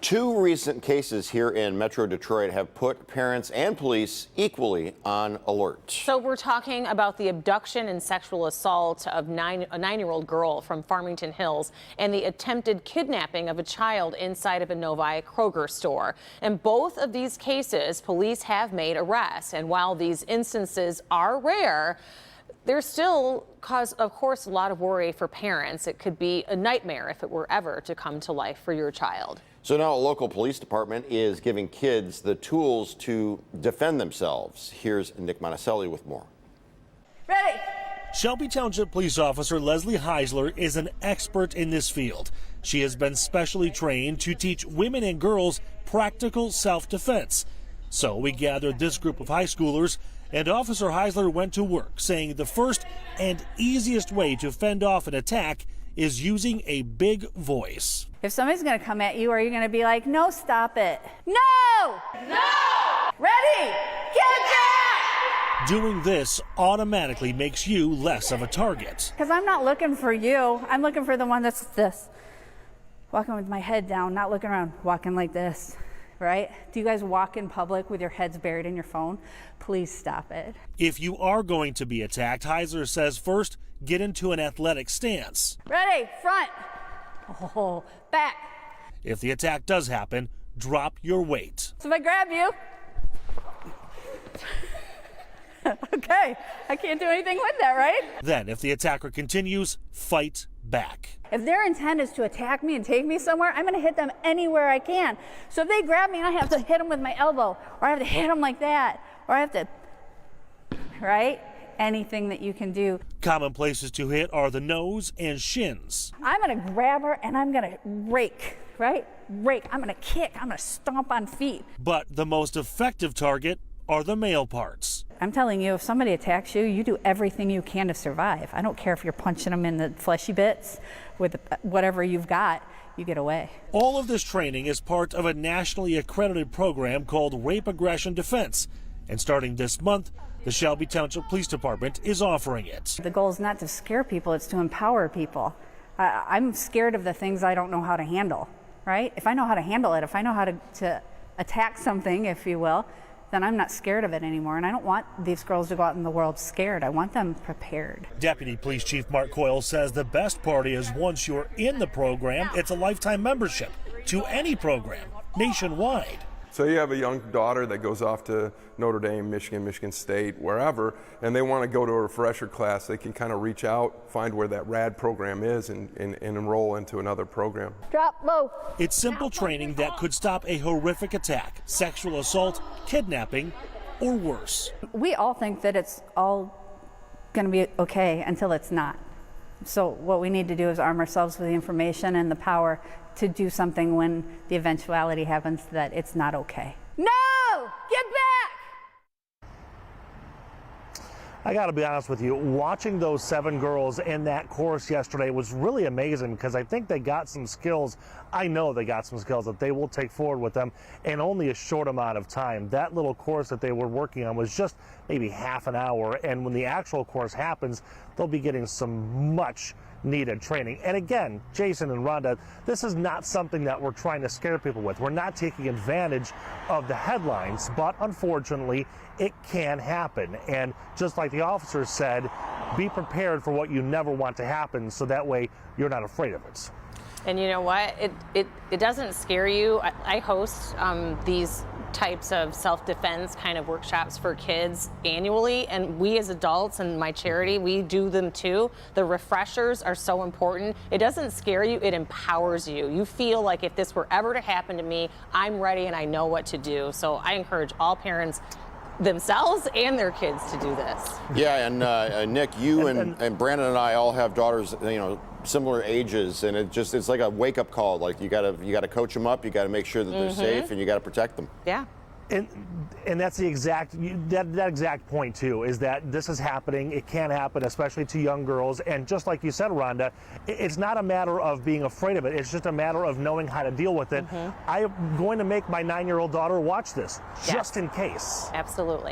Two recent cases here in Metro Detroit have put parents and police equally on alert. So we're talking about the abduction and sexual assault of a 9-year-old girl from Farmington Hills and the attempted kidnapping of a child inside of a Novi Kroger store. In both of these cases, police have made arrests. And while these instances are rare, there's still cause, of course, a lot of worry for parents. It could be a nightmare if it were ever to come to life for your child. So now a local police department is giving kids the tools to defend themselves. Here's Nick Monticelli with more. Ready? Shelby Township Police Officer Leslie Heisler is an expert in this field. She has been specially trained to teach women and girls practical self-defense. So we gathered this group of high schoolers, and Officer Heisler went to work, saying the first and easiest way to fend off an attack is using a big voice. If somebody's going to come at you, are you going to be like, no, stop it? No! No! Ready? Get back! Doing this automatically makes you less of a target. Because I'm not looking for you. I'm looking for the one that's this. Walking with my head down, not looking around, walking like this. Right? Do you guys walk in public with your heads buried in your phone? Please stop it. If you are going to be attacked, Heisler says first, get into an athletic stance. Ready, front. Oh, back. If the attack does happen, drop your weight. So if I grab you, okay, I can't do anything with that, right? Then, if the attacker continues, fight back. If their intent is to attack me and take me somewhere, I'm going to hit them anywhere I can. So if they grab me, I have to hit them with my elbow, or I have to hit them like that, or I have to, right? Anything that you can do. Common places to hit are the nose and shins. I'm going to grab her and I'm going to rake, right? Rake. I'm going to kick. I'm going to stomp on feet. But the most effective target are the male parts. I'm telling you, if somebody attacks you, you do everything you can to survive. I don't care if you're punching them in the fleshy bits with whatever you've got, you get away. All of this training is part of a nationally accredited program called Rape Aggression Defense. And starting this month, the Shelby Township Police Department is offering it. The goal is not to scare people, it's to empower people. I'm scared of the things I don't know how to handle, right? If I know how to handle it, if I know how to attack something, if you will, then I'm not scared of it anymore. And I don't want these girls to go out in the world scared. I want them prepared. Deputy Police Chief Mark Coyle says the best part is once you're in the program, it's a lifetime membership to any program nationwide. So you have a young daughter that goes off to Notre Dame, Michigan State, wherever, and they want to go to a refresher class. They can kind of reach out, find where that RAD program is, and enroll into another program. Drop low. It's simple training that could stop a horrific attack, sexual assault, kidnapping, or worse. We all think that it's all going to be okay until it's not. So what we need to do is arm ourselves with the information and the power to do something when the eventuality happens that it's not okay. No! Get back! I got to be honest with you, watching those 7 girls in that course yesterday was really amazing because I think they got some skills. I know they got some skills that they will take forward with them in only a short amount of time. That little course that they were working on was just maybe half an hour, and when the actual course happens, they'll be getting some much needed training. And again, Jason and Rhonda, this is not something that we're trying to scare people with. We're not taking advantage of the headlines, but unfortunately, it can happen. And just like the officers said, be prepared for what you never want to happen so that way you're not afraid of it. And you know what? It doesn't scare you. I host these types of self-defense kind of workshops for kids annually, and we as adults and my charity, we do them too. The refreshers are so important. It doesn't scare you, it empowers you. You feel like if this were ever to happen to me, I'm ready and I know what to do. So I encourage all parents themselves and their kids to do this. Yeah, and Nick, you and Brandon and I all have daughters, you know, similar ages, and it's like a wake-up call. Like you gotta coach them up, you gotta make sure that they're safe, and you gotta protect them. Yeah. And that's the exact that exact point too, is that this is happening. It can happen, especially to young girls. And just like you said, Rhonda, it's not a matter of being afraid of it. It's just a matter of knowing how to deal with it. I'm going to make my 9-year-old daughter watch this, just in case. Absolutely.